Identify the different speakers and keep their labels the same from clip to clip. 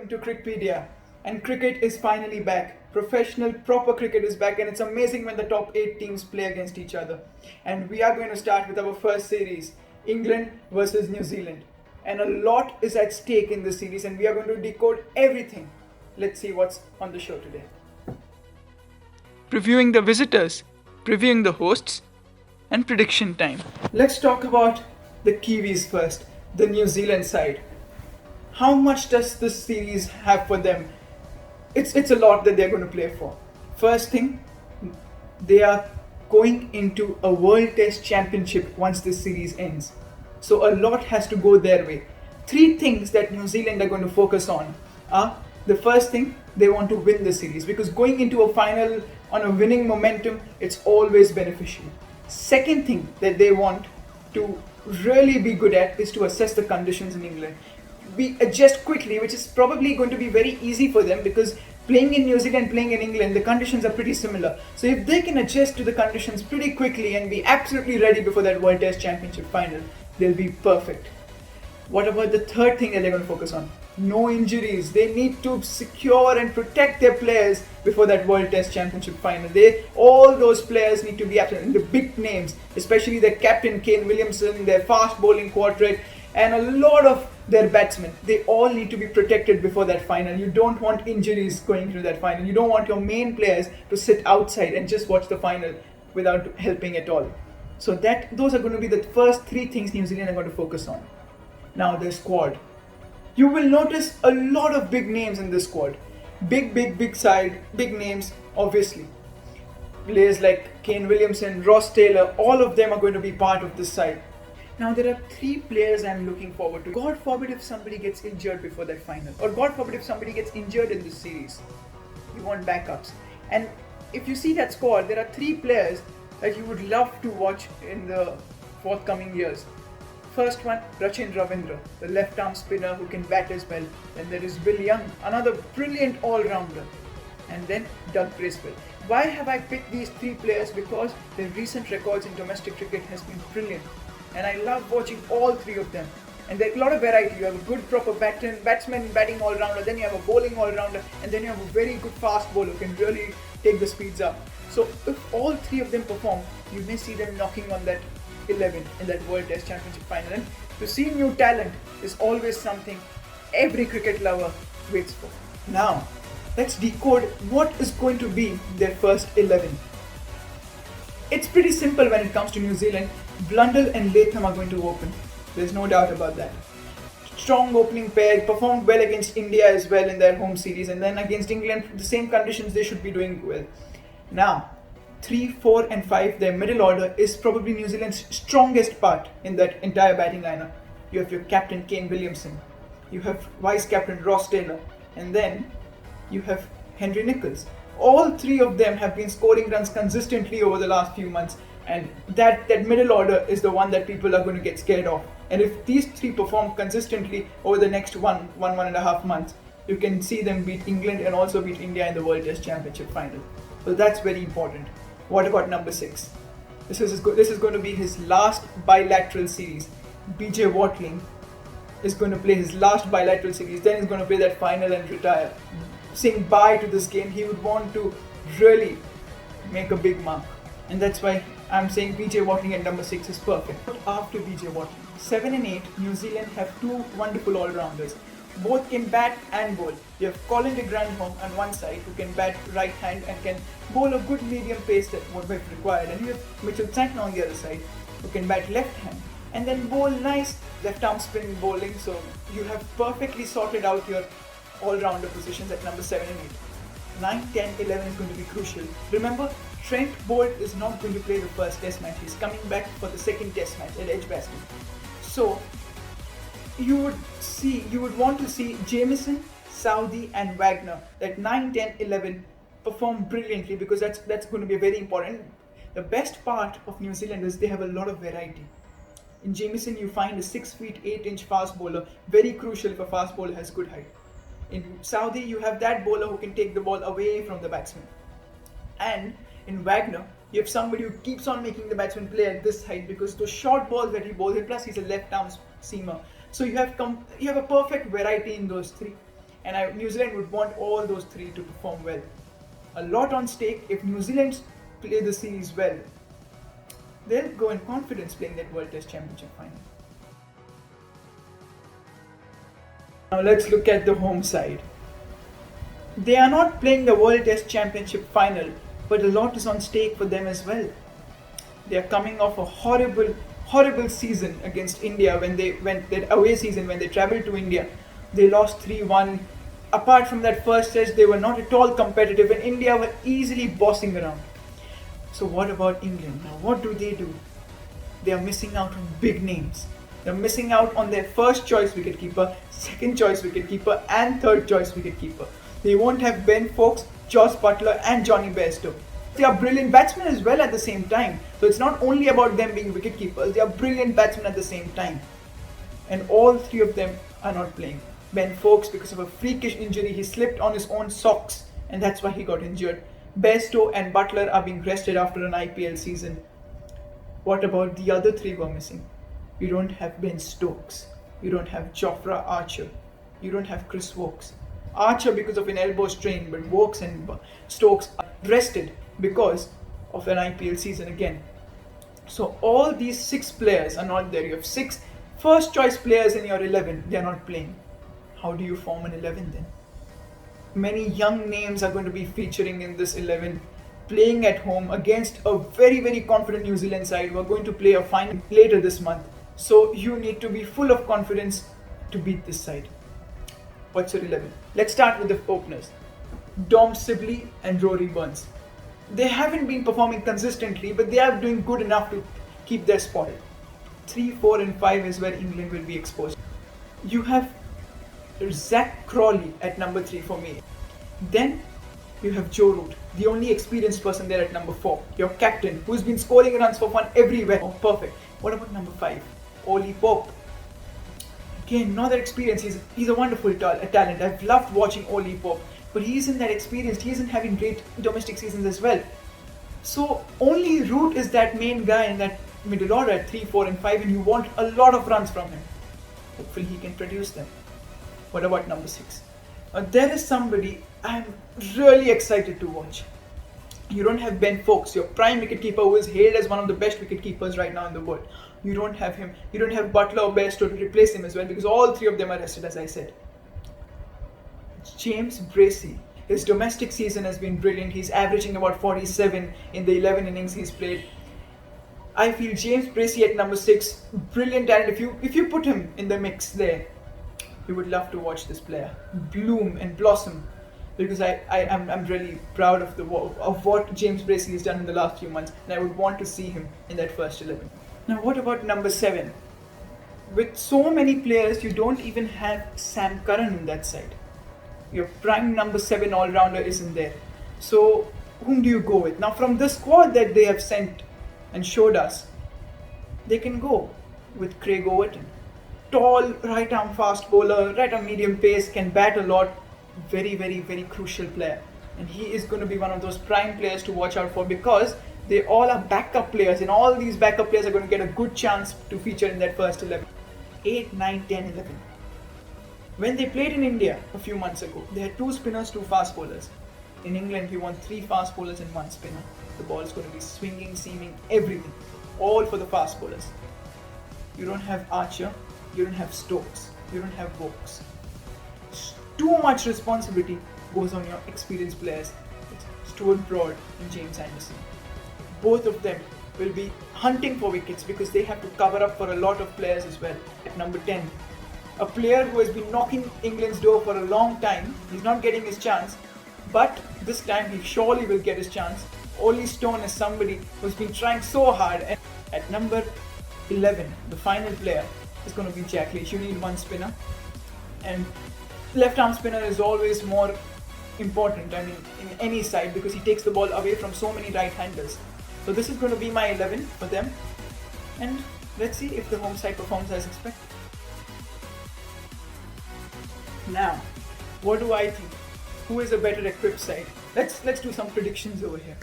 Speaker 1: welcome to Crickpedia. And cricket is finally back. Professional, proper cricket is back, and it's amazing when the top 8 teams play against each other. And we are going to start with our first series, England versus New Zealand. And a lot is at stake in this series, and we are going to decode everything. Let's see what's on the show today. Previewing the visitors, previewing the hosts, and prediction time. Let's talk about the Kiwis first, the New Zealand side. How much does this series have for them? It's a lot that they're going to play for. First thing, they are going into a World Test Championship once this series ends. So a lot has to go their way. 3 things that New Zealand are going to focus on are, the first thing, they want to win the series, because going into a final on a winning momentum, it's always beneficial. Second thing that they want to really be good at is to assess the conditions in England. We adjust quickly, which is probably going to be very easy for them, because playing in New Zealand, playing in England, the conditions are pretty similar. So if they can adjust to the conditions pretty quickly and be absolutely ready before that World Test Championship final, they'll be perfect. What about the third thing that they're going to focus on? No injuries. They need to secure and protect their players before that World Test Championship final. All those players need to be absolute. The big names, especially their captain Kane Williamson, their fast bowling quartet, and a lot of their batsmen, they all need to be protected before that final. You don't want injuries going through that final. You don't want your main players to sit outside and just watch the final without helping at all. So those are going to be the first 3 things New Zealand are going to focus on. Now their squad. You will notice a lot of big names in this squad. Big side, big names, obviously. Players like Kane Williamson, Ross Taylor, all of them are going to be part of this side. Now there are 3 players I'm looking forward to. God forbid if somebody gets injured before that final, or God forbid if somebody gets injured in this series. You want backups. And if you see that squad, there are 3 players that you would love to watch in the forthcoming years. First one, Rachin Ravindra, the left-arm spinner who can bat as well. Then there is Will Young, another brilliant all-rounder. And then Doug Bracewell. Why have I picked these 3 players? Because their recent records in domestic cricket has been brilliant. And I love watching all 3 of them. And there's a lot of variety. You have a good proper batsman batting all-rounder, then you have a bowling all-rounder, and then you have a very good fast bowler who can really take the speeds up. So if all 3 of them perform, you may see them knocking on that 11 in that World Test Championship final. And to see new talent is always something every cricket lover waits for. Now, let's decode what is going to be their first 11. It's pretty simple when it comes to New Zealand. Blundell and Latham are going to open. There's no doubt about that. Strong opening pair, performed well against India as well in their home series, and then against England, the same conditions, they should be doing well. Now, 3, 4 and 5, their middle order is probably New Zealand's strongest part in that entire batting lineup. You have your captain Kane Williamson, you have vice captain Ross Taylor, and then you have Henry Nicholls. All 3 of them have been scoring runs consistently over the last few months, and that middle order is the one that people are going to get scared of. And if these 3 perform consistently over the next one and a half months, you can see them beat England and also beat India in the World Test Championship final. So that's very important. What about number 6? This is going to be his last bilateral series. BJ Watling is going to play his last bilateral series, then he's going to play that final and retire. Saying bye to this game, he would want to really make a big mark. And that's why I'm saying BJ Watling at number 6 is perfect. After BJ Watling, 7 and 8, New Zealand have 2 wonderful all-rounders. Both can bat and bowl. You have Colin de Grandhomme on one side, who can bat right hand and can bowl a good medium pace that would be required. And you have Mitchell Santner on the other side, who can bat left hand and then bowl nice left-arm spin bowling. So you have perfectly sorted out your all-rounder positions at number 7 and 8. 9, 10, 11 is going to be crucial. Remember, Trent Boult is not going to play the first test match. He's coming back for the second test match at Edgbaston. So you would want to see Jamieson, Southee and Wagner, that 9, 10, 11 perform brilliantly, because that's going to be very important. The best part of New Zealand is they have a lot of variety. In Jamieson, you find a 6 feet 8 inch fast bowler, very crucial if a fast bowler has good height. In Southee, you have that bowler who can take the ball away from the batsman. And in Wagner, you have somebody who keeps on making the batsman play at this height, because those short balls that he bowls, and plus he's a left arm seamer. So you have a perfect variety in those 3. and New Zealand would want all those three to perform well. A lot on stake. If New Zealand play the series well, they'll go in confidence playing that World Test Championship final. Now let's look at the home side. They are not playing the World Test Championship final, but a lot is on stake for them as well. They are coming off a horrible season against India when they went that away season when they travelled to India. They lost 3-1. Apart from that first test, they were not at all competitive, and India were easily bossing around. So what about England? Now what do? They are missing out on big names. They're missing out on their first choice wicketkeeper, second choice wicketkeeper, and third choice wicketkeeper. They won't have Ben Foakes, Jos Buttler, and Johnny Bairstow. They are brilliant batsmen as well at the same time. So it's not only about them being wicketkeepers, they are brilliant batsmen at the same time. And all three of them are not playing. Ben Foakes, because of a freakish injury, he slipped on his own socks, and that's why he got injured. Bairstow and Buttler are being rested after an IPL season. What about the other three who are missing? You don't have Ben Stokes. You don't have Jofra Archer. You don't have Chris Woakes. Archer because of an elbow strain, but Woakes and Stokes are rested because of an IPL season again. So all these 6 players are not there. You have 6 first choice players in your 11. They are not playing. How do you form an 11 then? Many young names are going to be featuring in this 11, playing at home against a very confident New Zealand side who are going to play a final later this month. So you need to be full of confidence to beat this side. What's your 11? Let's start with the openers. Dom Sibley and Rory Burns. They haven't been performing consistently, but they are doing good enough to keep their spot. 3, 4 and 5 is where England will be exposed. You have Zach Crawley at number 3 for me. Then you have Joe Root, the only experienced person there at number 4. Your captain, who's been scoring runs for fun everywhere. Oh, perfect. What about number 5? Ollie Pope. Again, not that experienced. He's a wonderful talent. I've loved watching Ollie Pope, but he isn't that experienced. He isn't having great domestic seasons as well. So only Root is that main guy in that middle order at 3, 4 and 5, and you want a lot of runs from him. Hopefully he can produce them. What about number 6? There is somebody I'm really excited to watch. You don't have Ben Foakes, your prime wicketkeeper, who is hailed as one of the best wicketkeepers right now in the world. You don't have him. You don't have Buttler or Bairstow to replace him as well, because all 3 of them are rested, as I said. James Bracey. His domestic season has been brilliant. He's averaging about 47 in the 11 innings he's played. I feel James Bracey at number 6, brilliant talent. If you put him in the mix there, you would love to watch this player bloom and blossom, because I'm really proud of what James Bracey has done in the last few months, and I would want to see him in that first 11. Now what about number 7? With so many players, you don't even have Sam Curran in that side. Your prime number 7 all-rounder isn't there. So whom do you go with? Now from the squad that they have sent and showed us, they can go with Craig Overton. Tall, right-arm fast bowler, right-arm medium pace, can bat a lot. Very crucial player. And he is going to be one of those prime players to watch out for, because they all are backup players, and all these backup players are going to get a good chance to feature in that first 11. 8, 9, 10, 11. When they played in India a few months ago, they had 2 spinners, 2 fast bowlers. In England, we want 3 fast bowlers and 1 spinner. The ball is going to be swinging, seaming, everything. All for the fast bowlers. You don't have Archer, you don't have Stokes, you don't have Woakes. Too much responsibility goes on your experienced players. It's Stuart Broad and James Anderson. Both of them will be hunting for wickets because they have to cover up for a lot of players as well. At number 10, a player who has been knocking England's door for a long time. He's not getting his chance, but this time he surely will get his chance. Ollie Stone is somebody who's been trying so hard. And at number 11, the final player is going to be Jack Leach. You need 1 spinner, and left arm spinner is always more important, I mean, in any side, because he takes the ball away from so many right-handers. So this is going to be my 11 for them, and let's see if the home side performs as expected. Now, what do I think? Who is a better equipped side? Let's do some predictions over here.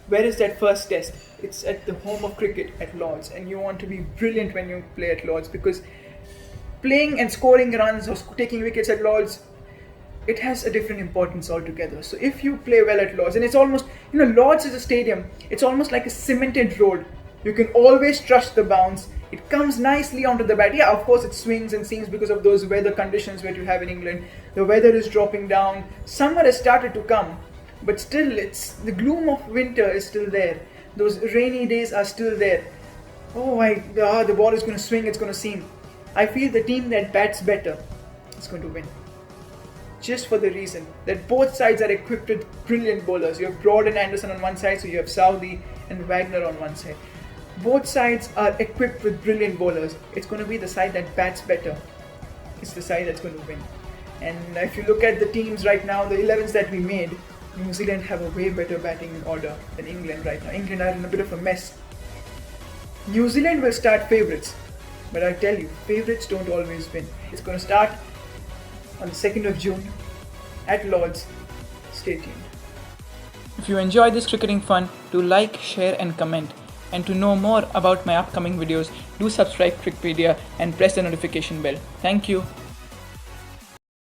Speaker 1: Where is that first test? It's at the home of cricket at Lord's, and you want to be brilliant when you play at Lord's, because playing and scoring runs or taking wickets at Lord's, it has a different importance altogether. So if you play well at Lords, and it's almost, Lords is a stadium, it's almost like a cemented road. You can always trust the bounce. It comes nicely onto the bat. Yeah, of course it swings and seams because of those weather conditions that you have in England. The weather is dropping down. Summer has started to come, but still it's the gloom of winter is still there. Those rainy days are still there. Oh my God, the ball is going to swing, it's going to seam. I feel the team that bats better is going to win. Just for the reason that both sides are equipped with brilliant bowlers. You have Broad and Anderson on one side, so you have Saudi and Wagner on one side. Both sides are equipped with brilliant bowlers. It's going to be the side that bats better. It's the side that's going to win. And if you look at the teams right now, the 11s that we made, New Zealand have a way better batting order than England right now. England are in a bit of a mess. New Zealand will start favourites, but I tell you, favourites don't always win. It's going to start on the 2nd of June at Lords. Stay tuned. If you enjoy this cricketing fun, do like, share and comment. And to know more about my upcoming videos, do subscribe Crickpedia and press the notification bell. Thank you.